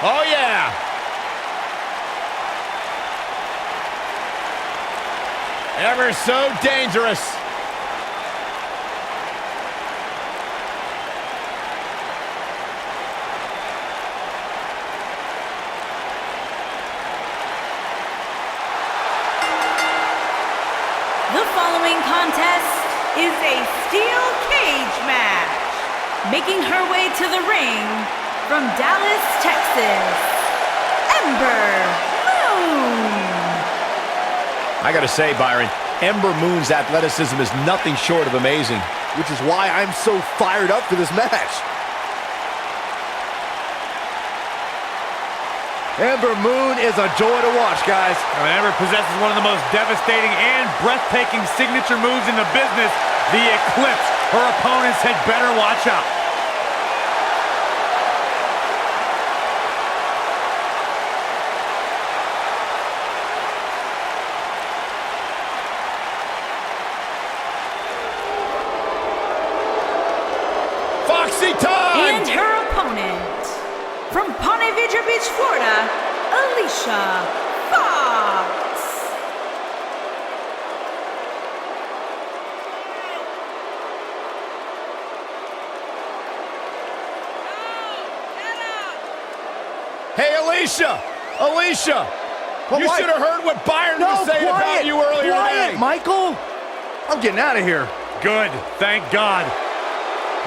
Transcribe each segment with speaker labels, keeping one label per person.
Speaker 1: Oh, yeah. Ever so dangerous.
Speaker 2: The following contest is a steel cage match. Making her way to the ring from Dallas, Texas, Ember Moon.
Speaker 1: I gotta say, Byron, Ember Moon's athleticism is nothing short of amazing.
Speaker 3: Which is why I'm so fired up for this match. Ember Moon is a joy to watch, guys.
Speaker 4: Ember possesses one of the most devastating and breathtaking signature moves in the business, the Eclipse. Her opponents had better watch out.
Speaker 1: Foxy time!
Speaker 2: And her opponent, from Ponte Vedra Beach, Florida, Alicia Fox.
Speaker 1: Hey, Alicia! Alicia!
Speaker 3: Well,
Speaker 1: you
Speaker 3: why-
Speaker 1: should have heard what Byron was saying about you earlier today.
Speaker 3: Michael. I'm getting out of here.
Speaker 4: Good, thank God.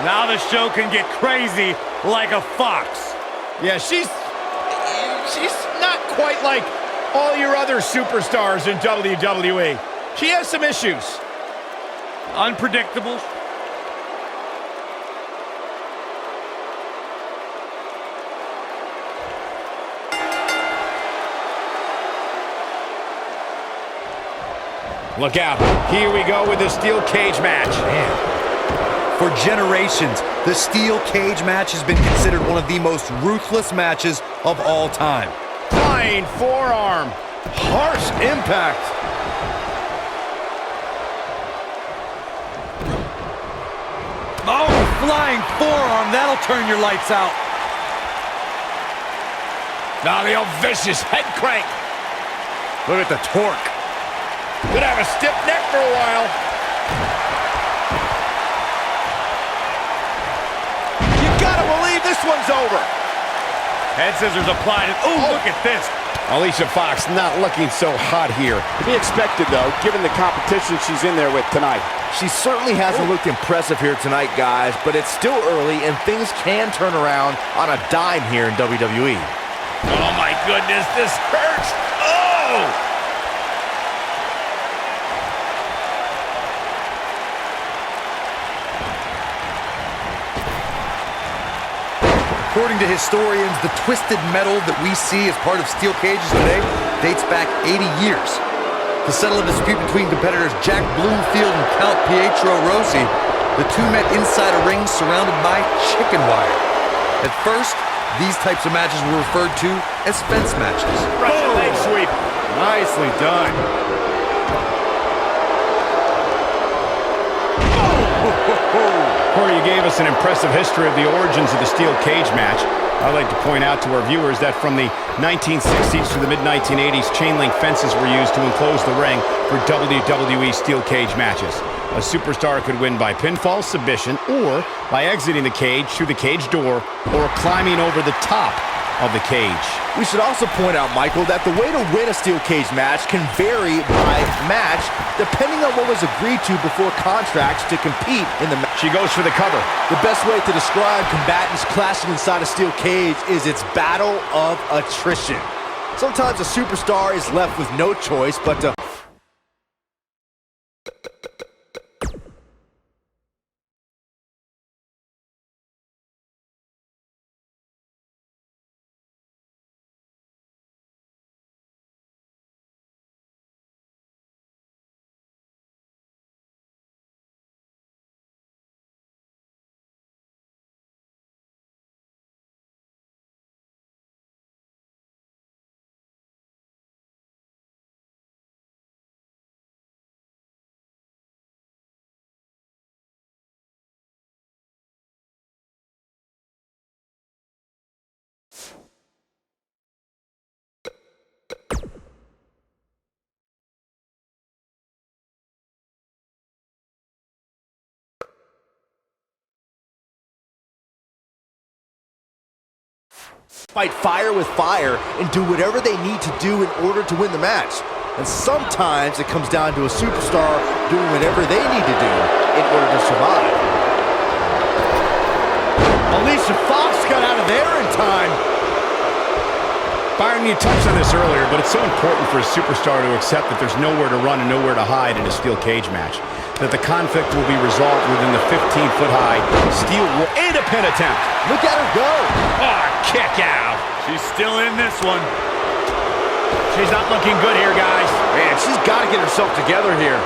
Speaker 4: Now the show can get crazy like a fox.
Speaker 1: Yeah, she's not quite like all your other superstars in WWE. She has some issues.
Speaker 4: Unpredictable.
Speaker 1: Look out. Here we go with the steel cage match.
Speaker 5: Man. For generations, the steel cage match has been considered one of the most ruthless matches of all time.
Speaker 1: Flying forearm.
Speaker 3: Harsh impact.
Speaker 5: Oh, flying forearm, that'll turn your lights out.
Speaker 1: Now the old vicious head crank.
Speaker 3: Look at the torque.
Speaker 1: Could have a stiff neck for a while.
Speaker 3: You gotta believe this one's over.
Speaker 4: Head scissors applied. Ooh, look at this.
Speaker 1: Alicia Fox not looking so hot here.
Speaker 6: To be expected, though, given the competition she's in there with tonight.
Speaker 3: She certainly hasn't looked impressive here tonight, guys, but it's still early and things can turn around on a dime here in WWE.
Speaker 1: Oh my goodness, this hurts. Oh!
Speaker 5: According to historians, the twisted metal that we see as part of steel cages today dates back 80 years. To settle a dispute between competitors Jack Bloomfield and Count Pietro Rossi, the two met inside a ring surrounded by chicken wire. At first, these types of matches were referred to as fence matches.
Speaker 1: Russian leg sweep.
Speaker 3: Nicely done.
Speaker 1: Corey, you gave us an impressive history of the origins of the steel cage match. I'd like to point out to our viewers that from the 1960s to the mid-1980s, chain link fences were used to enclose the ring for WWE steel cage matches. A superstar could win by pinfall, submission, or by exiting the cage through the cage door, or climbing over the top of the cage.
Speaker 3: We should also point out, Michael, that the way to win a steel cage match can vary by match depending on what was agreed to before contracts to compete in the match.
Speaker 1: She goes for the cover.
Speaker 3: The best way to describe combatants clashing inside a steel cage is its battle of attrition. Sometimes a superstar is left with no choice but to Fight fire with fire and do whatever they need to do in order to win the match. And sometimes it comes down to a superstar doing whatever they need to do in order to survive. Alicia Fox got out of there in time.
Speaker 1: Byron, you touched on this earlier, but it's so important for a superstar to accept that there's nowhere to run and nowhere to hide in a steel cage match. That the conflict will be resolved within the 15-foot-high steel wall. And a pin attempt.
Speaker 3: Look at her go.
Speaker 1: Oh, kick out.
Speaker 4: She's still in this one.
Speaker 1: She's not looking good here, guys.
Speaker 3: Man, she's got to get herself together here.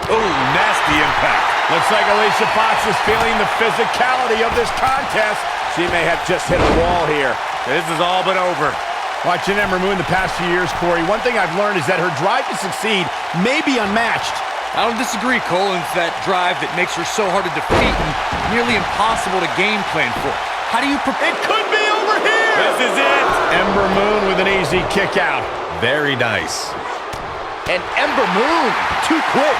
Speaker 4: Oh, nasty impact.
Speaker 1: Looks like Alicia Fox is feeling the physicality of this contest.
Speaker 6: She may have just hit a wall here.
Speaker 4: This is all but over.
Speaker 1: Watching Ember Moon the past few years, Corey, one thing I've learned is that her drive to succeed may be unmatched.
Speaker 4: I don't disagree, Cole. It's that drive that makes her so hard to defeat and nearly impossible to game plan for. How do you prepare?
Speaker 1: It could be over here!
Speaker 4: This is it!
Speaker 1: Ember Moon with an easy kick out.
Speaker 4: Very nice.
Speaker 3: And Ember Moon, too quick.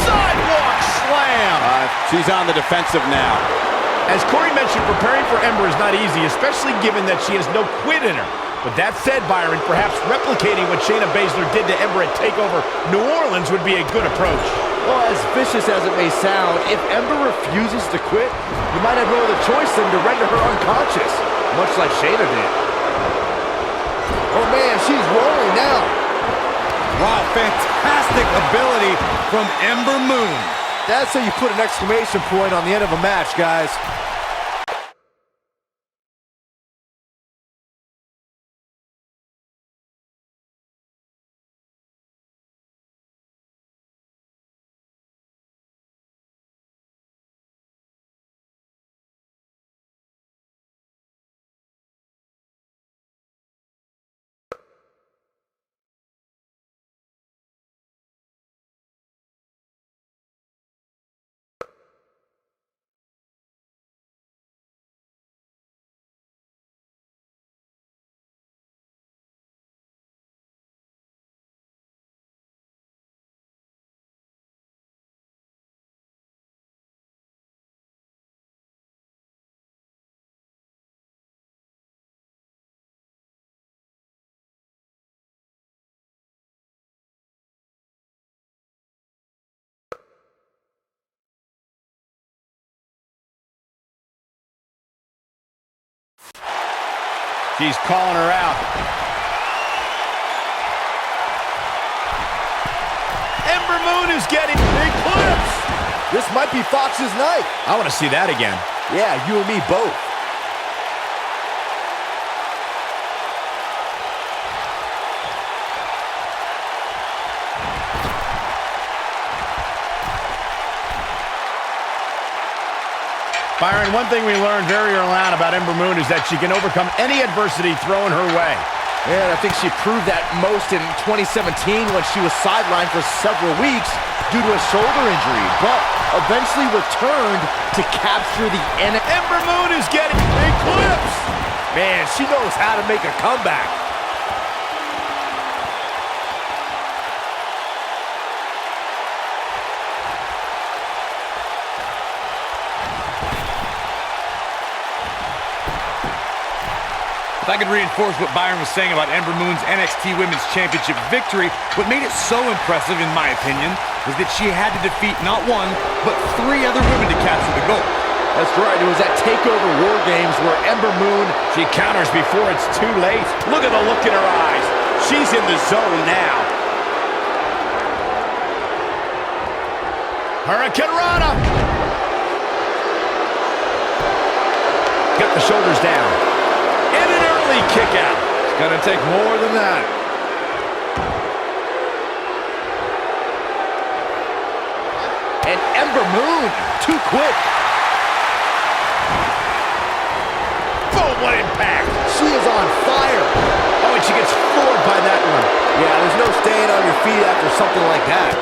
Speaker 1: Sidewalk slam!
Speaker 6: She's on the defensive now.
Speaker 1: As Corey mentioned, preparing for Ember is not easy, especially given that she has no quit in her. But that said, Byron, perhaps replicating what Shayna Baszler did to Ember at TakeOver New Orleans would be a good approach.
Speaker 3: Well, as vicious as it may sound, if Ember refuses to quit, you might have no other choice than to render her unconscious, much like Shayna did. Oh man, she's rolling now.
Speaker 4: Wow, fantastic ability from Ember Moon.
Speaker 3: That's how you put an exclamation point on the end of a match, guys.
Speaker 1: She's calling her out. Ember Moon is getting big clips.
Speaker 3: This might be Fox's night.
Speaker 1: I want to see that again.
Speaker 3: Yeah, you and me both.
Speaker 1: Byron, one thing we learned very early on about Ember Moon is that she can overcome any adversity thrown her way.
Speaker 3: And I think she proved that most in 2017 when she was sidelined for several weeks due to a shoulder injury, but eventually returned to capture the enemy.
Speaker 1: Ember Moon is getting big clips.
Speaker 3: Man, she knows how to make a comeback.
Speaker 4: If I could reinforce what Byron was saying about Ember Moon's NXT Women's Championship victory, what made it so impressive, in my opinion, was that she had to defeat not one, but 3 other women to capture the gold.
Speaker 3: That's right, it was at TakeOver War Games where Ember Moon...
Speaker 1: She counters before it's too late.
Speaker 6: Look at the look in her eyes. She's in the zone now.
Speaker 1: Hurricane Rana. Got the shoulders down. And an early kick out.
Speaker 3: It's gonna take more than that. And Ember Moon, too quick.
Speaker 1: Boom, what impact.
Speaker 3: She is on fire.
Speaker 1: Oh, and she gets floored by that one.
Speaker 3: Yeah, there's no staying on your feet after something like that.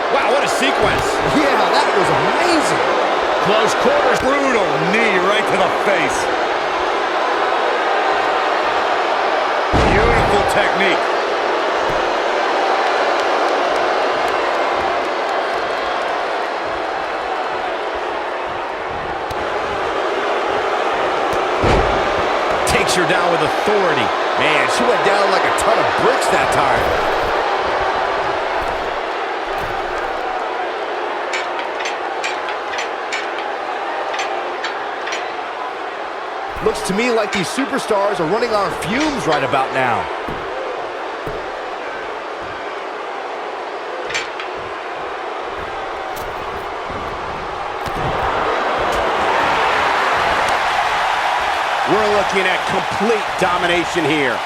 Speaker 1: Wow, what a sequence.
Speaker 3: Yeah, that was amazing.
Speaker 1: Close quarters.
Speaker 4: Brutal knee right to the face. Beautiful technique.
Speaker 1: Takes her down with authority.
Speaker 3: Man, she went down like a ton of bricks that time. Looks to me like these superstars are running on fumes right about now.
Speaker 6: We're looking at complete domination here.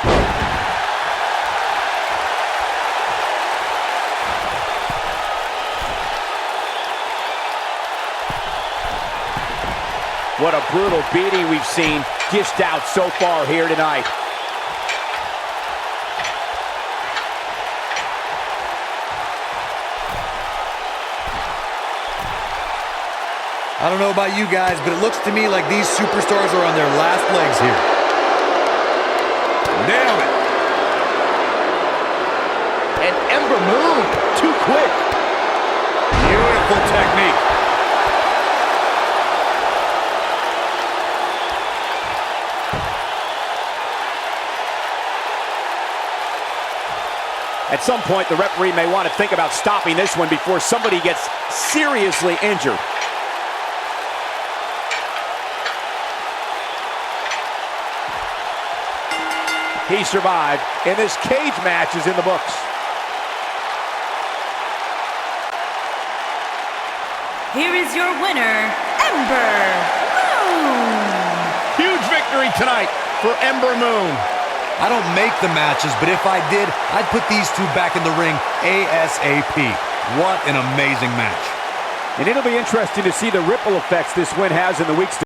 Speaker 6: What a brutal beating we've seen dished out so far here tonight.
Speaker 5: I don't know about you guys, but it looks to me like these superstars are on their last legs here.
Speaker 4: Nailed it.
Speaker 3: And Ember Moon, too quick.
Speaker 4: Beautiful technique.
Speaker 6: At some point, the referee may want to think about stopping this one before somebody gets seriously injured. He survived, and this cage match is in the books.
Speaker 2: Here is your winner, Ember Moon.
Speaker 1: Huge victory tonight for Ember Moon.
Speaker 5: I don't make the matches, but if I did, I'd put these two back in the ring ASAP. What an amazing match.
Speaker 6: And it'll be interesting to see the ripple effects this win has in the weeks to